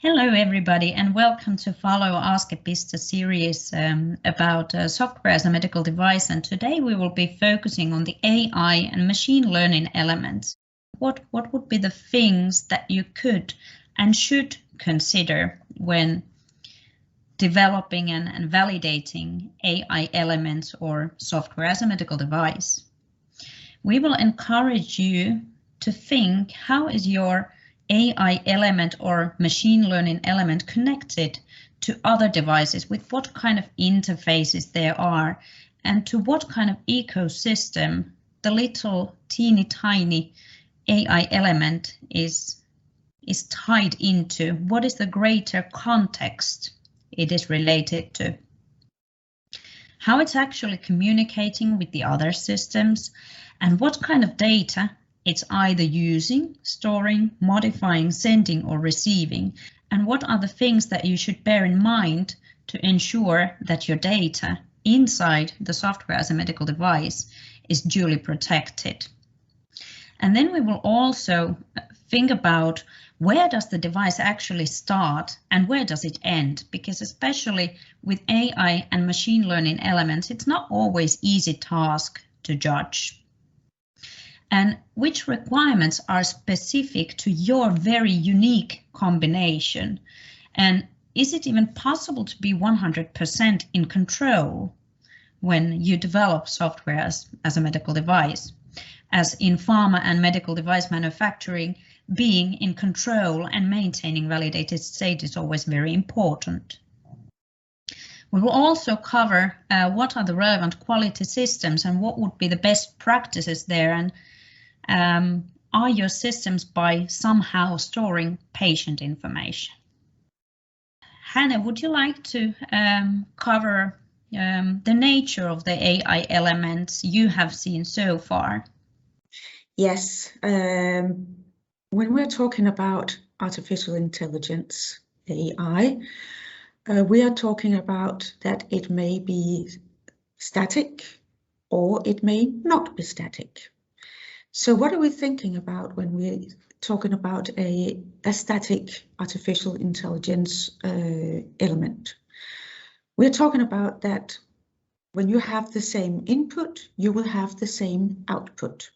Hello everybody and welcome to follow Ask Epista series about software as a medical device, and today we will be focusing on the AI and machine learning elements. What would be the things that you could and should consider when developing and validating AI elements or software as a medical device? We will encourage you to think, how is your AI element or machine learning element connected to other devices, with what kind of interfaces there are, and to what kind of ecosystem the little teeny tiny AI element is tied into. What is the greater context it is related to? How it's actually communicating with the other systems, and what kind of data it's either using, storing, modifying, sending or receiving, and what are the things that you should bear in mind to ensure that your data inside the software as a medical device is duly protected. And then we will also think about, where does the device actually start and where does it end? Because especially with AI and machine learning elements, it's not always easy task to judge. And which requirements are specific to your very unique combination? And is it even possible to be 100% in control when you develop software as a medical device? As in pharma and medical device manufacturing, being in control and maintaining validated state is always very important. We will also cover what are the relevant quality systems and what would be the best practices there, and are your systems by somehow storing patient information? Hanne, would you like to cover the nature of the AI elements you have seen so far? Yes, when we're talking about artificial intelligence, AI, we are talking about that it may be static or it may not be static. So what are we thinking about when we're talking about a static artificial intelligence element? We're talking about that when you have the same input, you will have the same output.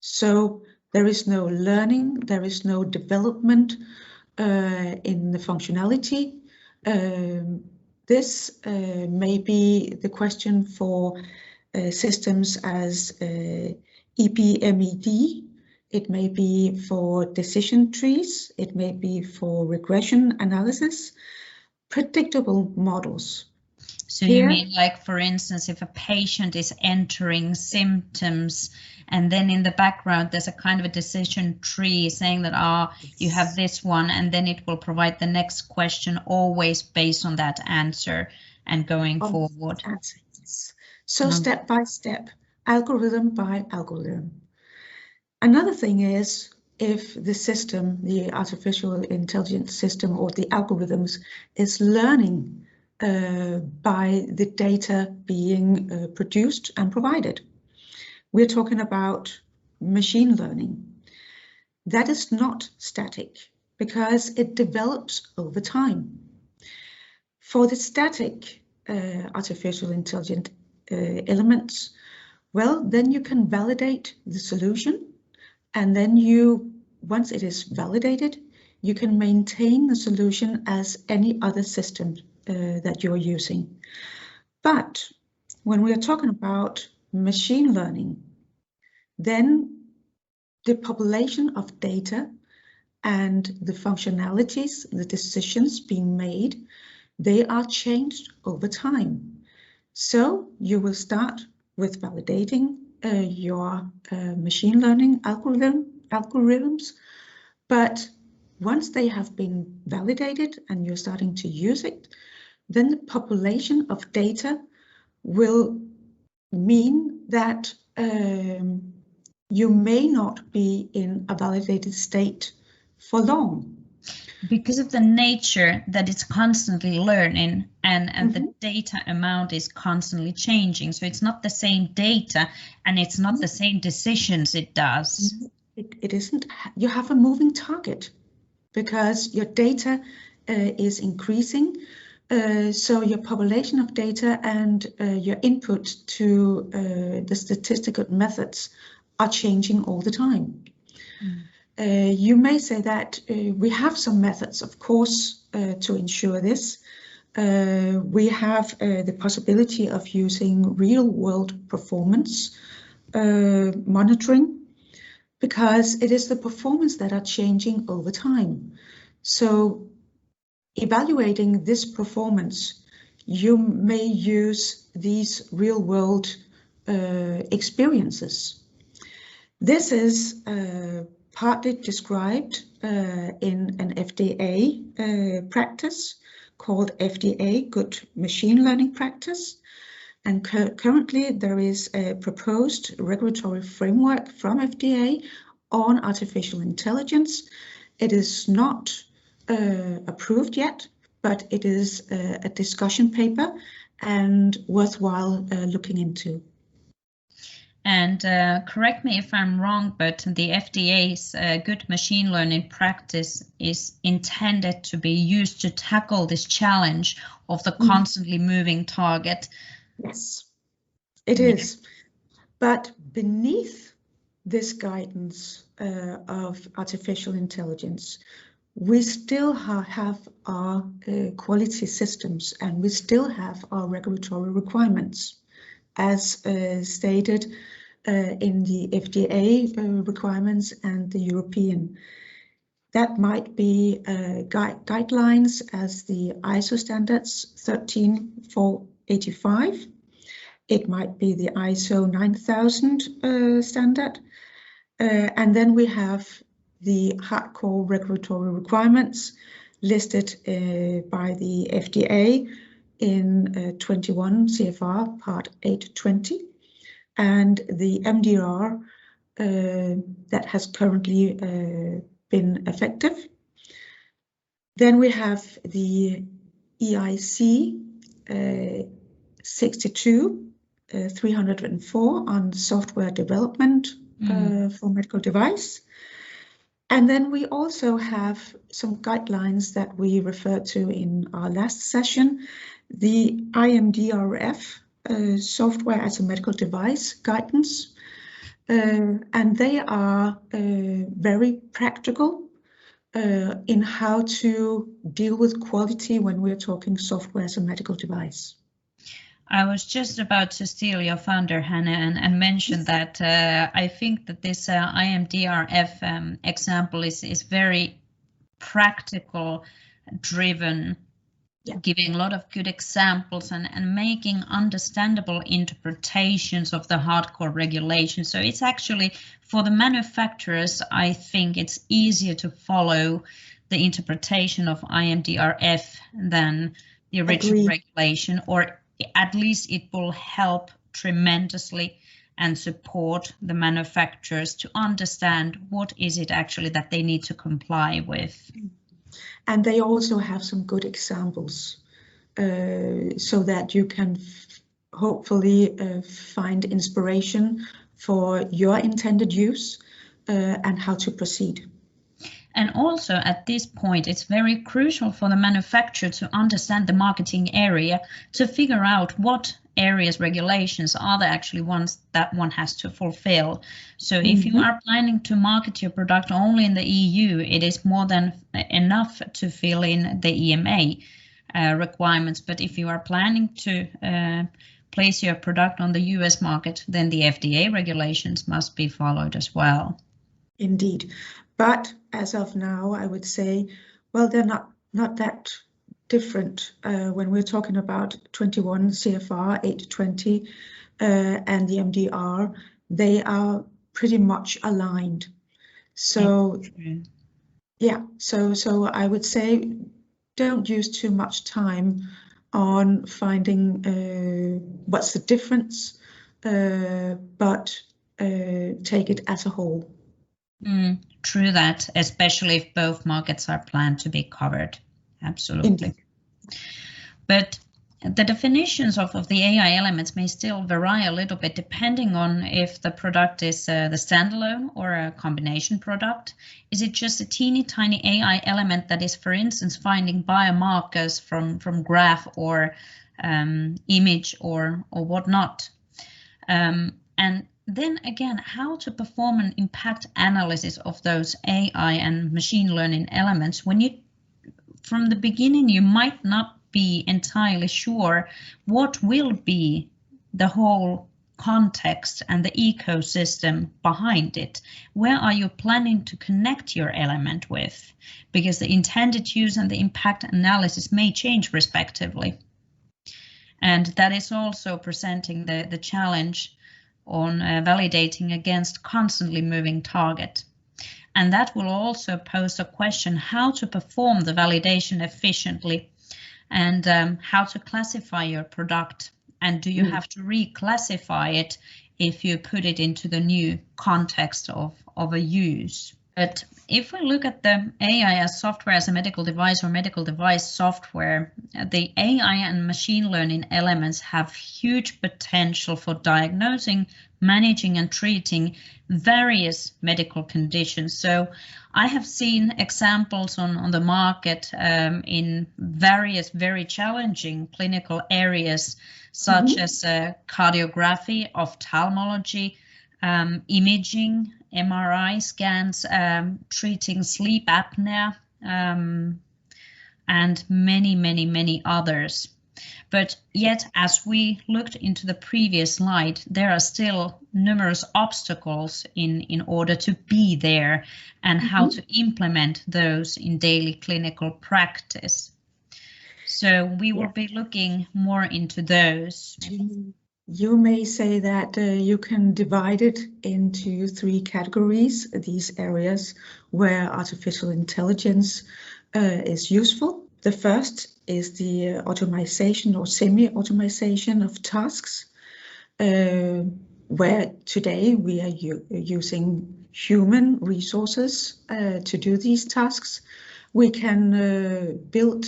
So there is no learning, there is no development in the functionality. This may be the question for systems as EMA, it may be for decision trees, it may be for regression analysis, predictable models. So you mean, like, for instance, if a patient is entering symptoms and then in the background there's a kind of a decision tree saying that you have this one, and then it will provide the next question always based on that answer and going forward. So step by step, algorithm by algorithm. Another thing is, if the system, the artificial intelligence system or the algorithms is learning by the data being produced and provided. We're talking about machine learning. That is not static because it develops over time. For the static artificial intelligence elements, well, then you can validate the solution, and then once it is validated, you can maintain the solution as any other system that you're using. But when we are talking about machine learning, then the population of data and the functionalities, the decisions being made, they are changed over time. So you will start with validating your machine learning algorithms, but once they have been validated and you're starting to use it, then the population of data will mean that you may not be in a validated state for long. Because of the nature that it's constantly learning and the data amount is constantly changing. So it's not the same data and it's not the same decisions it does. It isn't. You have a moving target. because your data is increasing. So your population of data and your input to the statistical methods are changing all the time. You may say that we have some methods, of course, to ensure this. We have the possibility of using real-world performance monitoring, because it is the performance that are changing over time. So evaluating this performance, you may use these real-world experiences. This is partly described in an FDA practice called FDA Good Machine Learning Practice. And currently there is a proposed regulatory framework from FDA on artificial intelligence. It is not approved yet, but it is a discussion paper and worthwhile looking into. And correct me if I'm wrong, but the FDA's Good Machine Learning Practice is intended to be used to tackle this challenge of the constantly moving target. Yes, it is. But beneath this guidance of artificial intelligence, we still have our quality systems, and we still have our regulatory requirements, as stated in the FDA requirements and the European. That might be guidelines as the ISO standards 13485. It might be the ISO 9000 standard. And then we have the hardcore regulatory requirements listed by the FDA in 21 CFR Part 820, and the MDR that has currently been effective. Then we have the EIC 62-304 on software development for medical device. And then we also have some guidelines that we referred to in our last session, the IMDRF software as a medical device guidance. And they are very practical in how to deal with quality when we're talking software as a medical device. I was just about to steal your thunder, Hanne, and mention that I think that this IMDRF example is very practical driven, giving a lot of good examples and making understandable interpretations of the hardcore regulations. So it's actually, for the manufacturers, I think it's easier to follow the interpretation of IMDRF than the original regulation, or at least it will help tremendously and support the manufacturers to understand what is it actually that they need to comply with. And they also have some good examples so that you can hopefully find inspiration for your intended use and how to proceed. And also at this point, it's very crucial for the manufacturer to understand the marketing area, to figure out what areas regulations are the actually ones that one has to fulfill. So if you are planning to market your product only in the EU, it is more than enough to fill in the EMA requirements. But if you are planning to place your product on the US market, then the FDA regulations must be followed as well. Indeed. But as of now, I would say, well, they're not that different when we're talking about 21 CFR 820 and the MDR. They are pretty much aligned. So yeah, so I would say don't use too much time on finding what's the difference, but take it as a whole. True that, especially if both markets are planned to be covered. Absolutely. Indeed. But the definitions of the AI elements may still vary a little bit depending on if the product is the standalone or a combination product. Is it just a teeny tiny AI element that is, for instance, finding biomarkers from graph or image or whatnot? And then again, how to perform an impact analysis of those AI and machine learning elements when you, from the beginning, you might not be entirely sure what will be the whole context and the ecosystem behind it. Where are you planning to connect your element with? Because the intended use and the impact analysis may change respectively. And that is also presenting the challenge on validating against constantly moving target. And that will also pose a question how to perform the validation efficiently and how to classify your product. And do you have to reclassify it if you put it into the new context of a use? But if we look at the AI as software as a medical device or medical device software, the AI and machine learning elements have huge potential for diagnosing, managing and treating various medical conditions. So I have seen examples on the market in various very challenging clinical areas, such as cardiography, ophthalmology, imaging, MRI scans, treating sleep apnea, and many others. But yet, as we looked into the previous slide, there are still numerous obstacles in order to be there and how to implement those in daily clinical practice. So we will be looking more into those. You may say that you can divide it into 3 categories, these areas where artificial intelligence is useful. The first is the automation or semi-automation of tasks, where today we are using human resources to do these tasks. We can build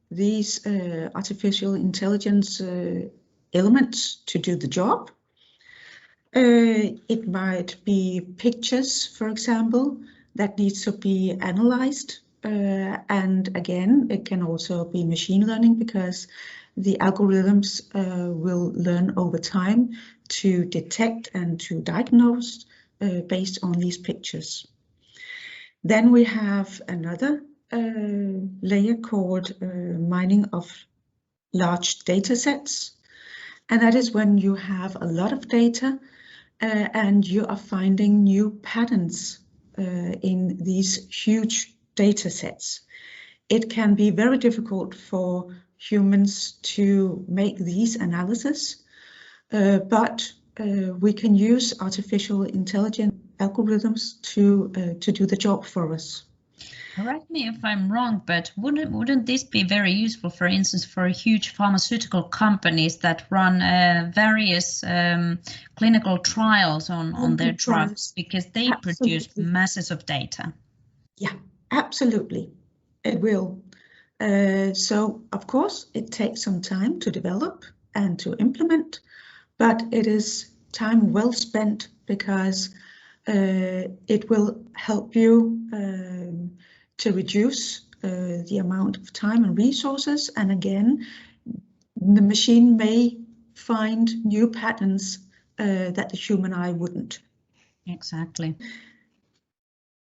these artificial intelligence elements to do the job. It might be pictures, for example, that needs to be analyzed. And again, it can also be machine learning because the algorithms will learn over time to detect and to diagnose based on these pictures. Then we have another layer called mining of large data sets. And that is when you have a lot of data and you are finding new patterns in these huge data sets. It can be very difficult for humans to make these analyses, but we can use artificial intelligence algorithms to do the job for us. Correct me if I'm wrong, but wouldn't this be very useful, for instance, for huge pharmaceutical companies that run various clinical trials on their drugs, because they produce masses of data? Yeah, absolutely, it will. So, of course, it takes some time to develop and to implement, but it is time well spent because it will help you to reduce the amount of time and resources. And again, the machine may find new patterns that the human eye wouldn't. Exactly.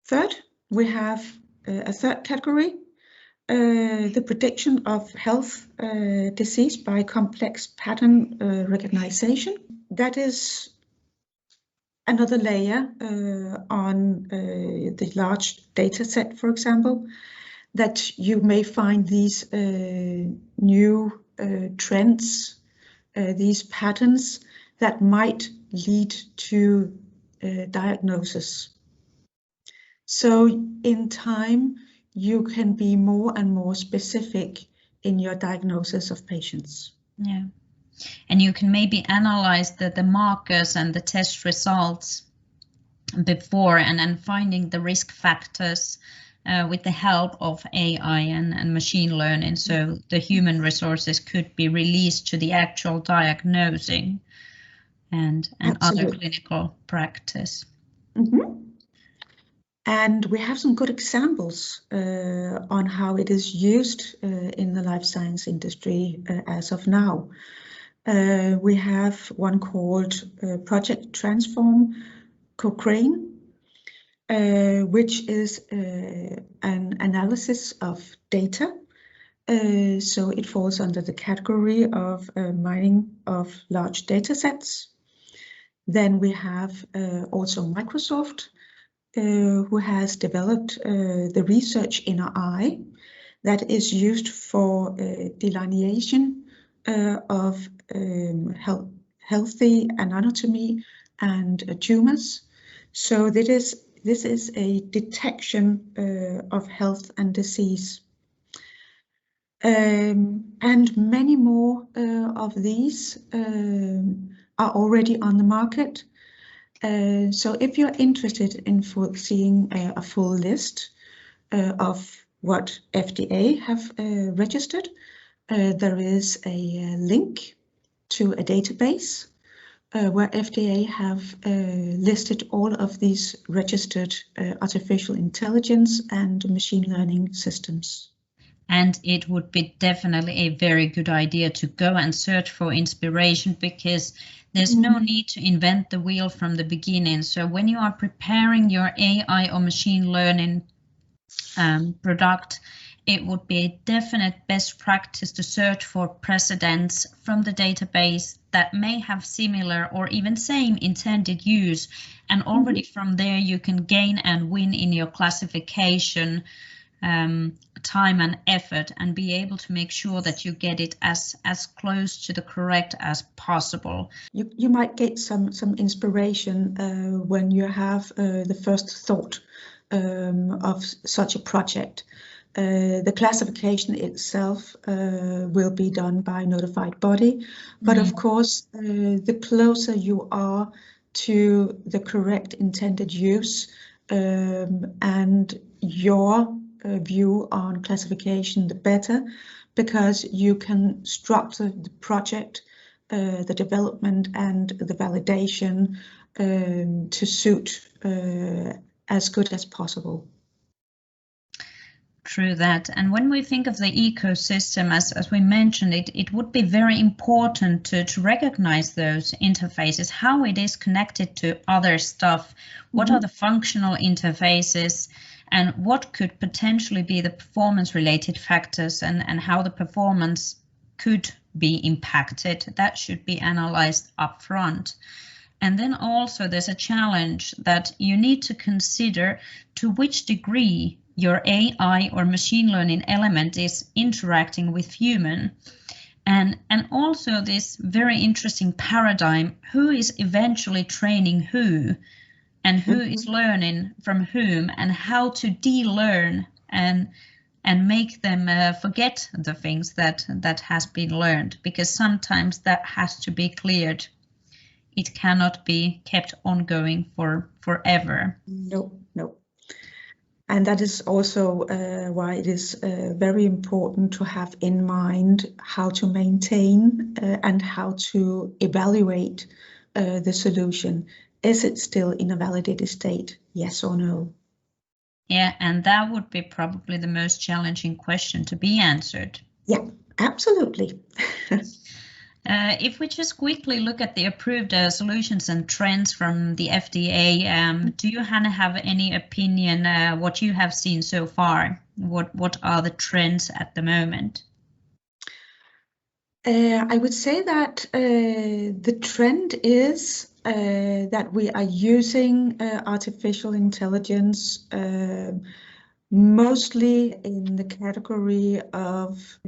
Third, we have a third category, the prediction of health disease by complex pattern recognition. That is another layer on the large data set, for example, that you may find these new trends, these patterns that might lead to diagnosis. So in time, you can be more and more specific in your diagnosis of patients. Yeah. And you can maybe analyze the markers and the test results before and finding the risk factors with the help of AI and machine learning, so the human resources could be released to the actual diagnosing and other clinical practice. And we have some good examples on how it is used in the life science industry as of now. We have one called Project Transform Cochrane, which is an analysis of data. So it falls under the category of mining of large data sets. Then we have also Microsoft, who has developed the research inner eye that is used for delineation of healthy anatomy and tumors. So this is a detection of health and disease. And many more of these are already on the market. So if you're interested in seeing a full list of what FDA have registered, there is a link to a database where FDA have listed all of these registered artificial intelligence and machine learning systems. And it would be definitely a very good idea to go and search for inspiration, because there's no need to invent the wheel from the beginning. So when you are preparing your AI or machine learning product, it would be a definite best practice to search for precedents from the database that may have similar or even same intended use. And already from there you can gain and win in your classification time and effort, and be able to make sure that you get it as close to the correct as possible. You might get some inspiration when you have the first thought of such a project. The classification itself will be done by a notified body, but of course the closer you are to the correct intended use and your view on classification, the better, because you can structure the project, the development and the validation to suit as good as possible. True that. And when we think of the ecosystem, as we mentioned, it would be very important to recognize those interfaces, how it is connected to other stuff, what are the functional interfaces, and what could potentially be the performance-related factors, and how the performance could be impacted. That should be analyzed upfront. And then also there's a challenge that you need to consider to which degree your AI or machine learning element is interacting with human. And also this very interesting paradigm, who is eventually training who, and who is learning from whom, and how to de-learn and make them forget the things that has been learned, because sometimes that has to be cleared. It cannot be kept ongoing forever. No. And that is also why it is very important to have in mind how to maintain and how to evaluate the solution. Is it still in a validated state? Yes or no? Yeah, and that would be probably the most challenging question to be answered. Yeah, absolutely. If we just quickly look at the approved solutions and trends from the FDA, do you, Hanne, have any opinion what you have seen so far? What are the trends at the moment? I would say that the trend is that we are using artificial intelligence mostly in the category of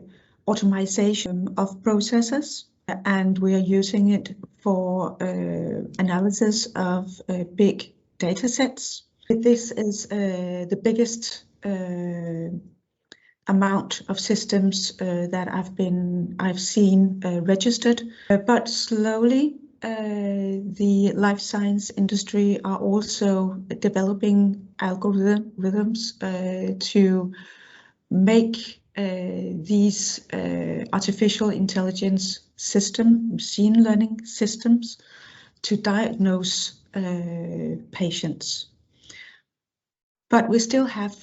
automation of processes, and we are using it for analysis of big data sets. This is the biggest amount of systems that I've seen registered, but slowly the life science industry are also developing algorithms to make these artificial intelligence machine learning systems to diagnose patients. But we still have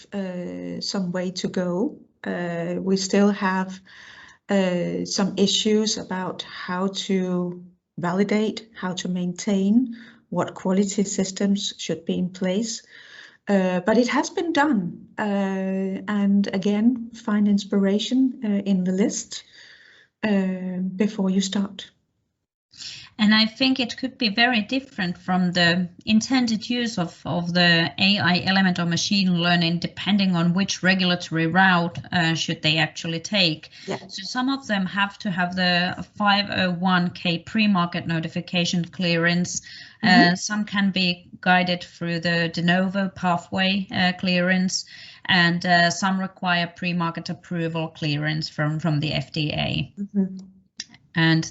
some way to go. We still have some issues about how to validate, how to maintain, what quality systems should be in place. But it has been done. And again, find inspiration in the list before you start. And I think it could be very different from the intended use of the AI element or machine learning, depending on which regulatory route should they actually take. Yeah. So some of them have to have the 501(k) pre-market notification clearance. Some can be guided through the de novo pathway clearance, and some require pre-market approval clearance from the FDA. And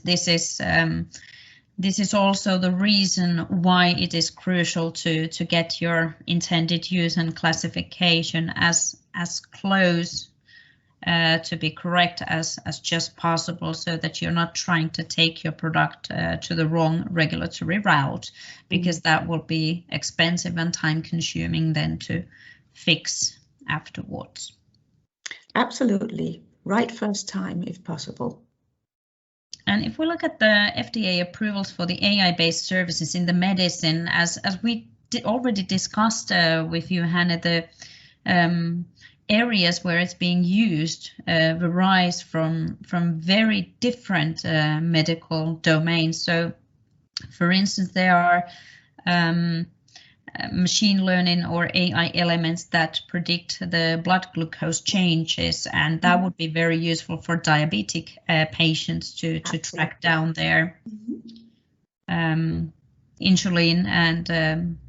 this is also the reason why it is crucial to get your intended use and classification as close to be correct as just possible, so that you're not trying to take your product to the wrong regulatory route, because that will be expensive and time consuming then to fix afterwards. Absolutely. Right first time if possible. And if we look at the FDA approvals for the AI-based services in the medicine, as we already discussed with you, Hanne, the areas where it's being used varies from very different medical domains. So, for instance, there are machine learning or AI elements that predict the blood glucose changes, and that would be very useful for diabetic patients to track down their insulin and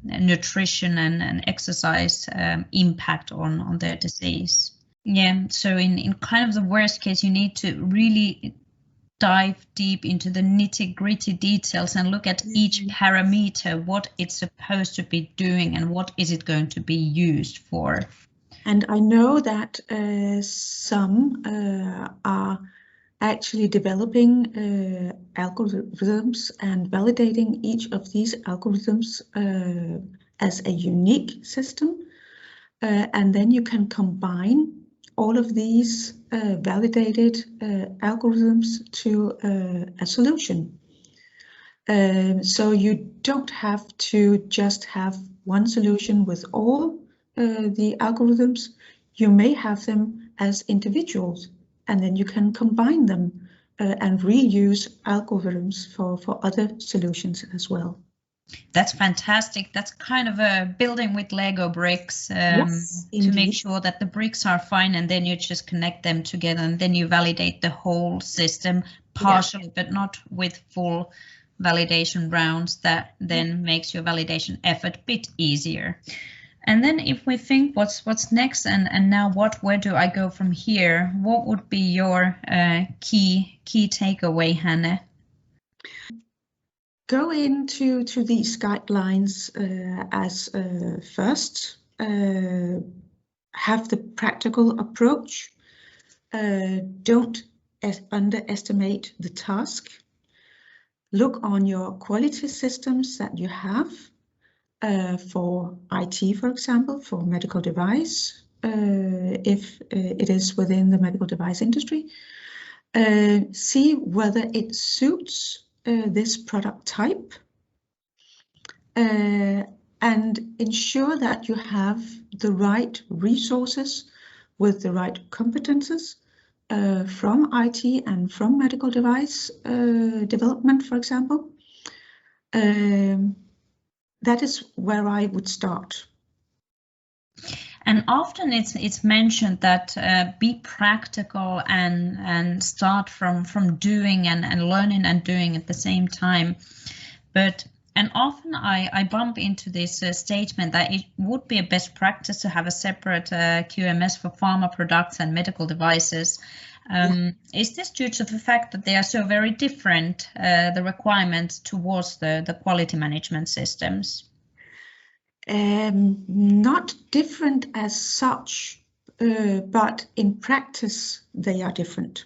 nutrition and exercise impact on their disease. Yeah, so in kind of the worst case, you need to really dive deep into the nitty-gritty details and look at each parameter, what it's supposed to be doing and what is it going to be used for. And I know that some are actually developing algorithms and validating each of these algorithms as a unique system. And then you can combine all of these validated algorithms to a solution. So you don't have to just have one solution with all the algorithms. You may have them as individuals, and then you can combine them and reuse algorithms for other solutions as well. That's fantastic. That's kind of a building with Lego bricks to make sure that the bricks are fine, and then you just connect them together, and then you validate the whole system partially, but not with full validation rounds. That then makes your validation effort a bit easier. And then if we think what's next and now where do I go from here, what would be your key takeaway, Hanne? Go into these guidelines as first, have the practical approach, don't underestimate the task, look on your quality systems that you have for IT, for example, for medical device, if it is within the medical device industry, see whether it suits this product type, and ensure that you have the right resources with the right competences from IT and from medical device development, for example. That is where I would start. And often it's mentioned that be practical and start from doing and learning and doing at the same time. And often I bump into this statement that it would be a best practice to have a separate QMS for pharma products and medical devices. Is this due to the fact that they are so very different, the requirements towards the quality management systems? Not different as such, but in practice they are different.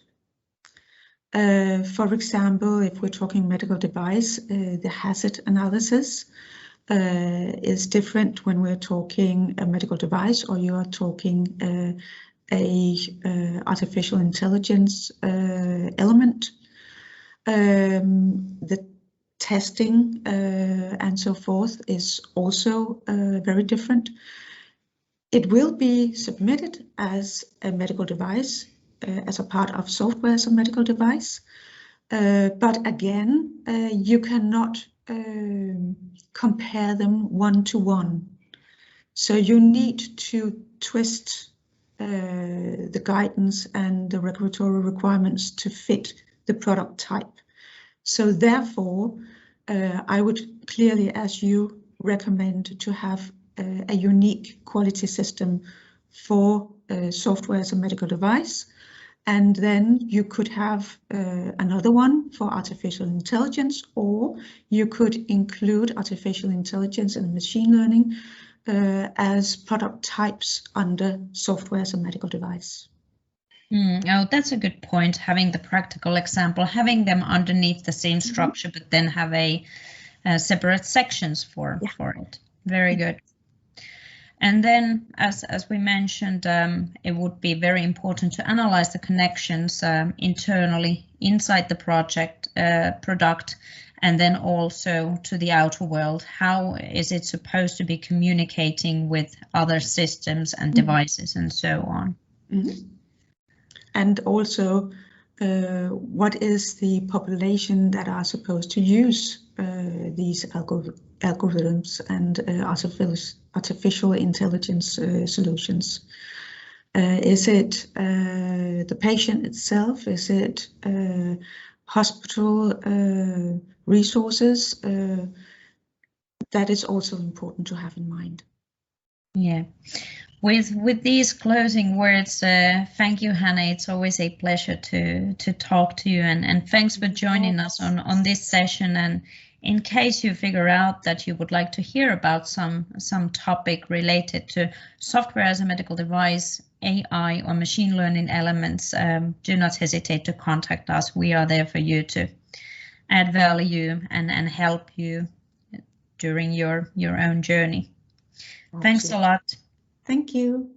For example, if we're talking medical device, the hazard analysis is different when we're talking a medical device or you are talking a artificial intelligence element. The testing and so forth is also very different. It will be submitted as a medical device, as a part of software as a medical device. But again, you cannot compare them one-to-one. So you need to twist the guidance and the regulatory requirements to fit the product type. So therefore, I would clearly, as you, recommend to have a unique quality system for software as a medical device. And then you could have another one for artificial intelligence, or you could include artificial intelligence and machine learning as product types under software as a medical device. Oh, that's a good point, having the practical example, having them underneath the same structure, but then have a separate sections for it. Very good. And then, as we mentioned, it would be very important to analyze the connections internally inside the product, and then also to the outer world. How is it supposed to be communicating with other systems and devices and so on? And also, what is the population that are supposed to use these algorithms and artificial intelligence solutions? Is it the patient itself? Is it hospital resources? That is also important to have in mind. Yeah. With these closing words, thank you, Hanne. It's always a pleasure to talk to you, and thanks for joining us on this session. And in case you figure out that you would like to hear about some topic related to software as a medical device, AI or machine learning elements, do not hesitate to contact us. We are there for you to add value and help you during your own journey. Absolutely. Thanks a lot. Thank you.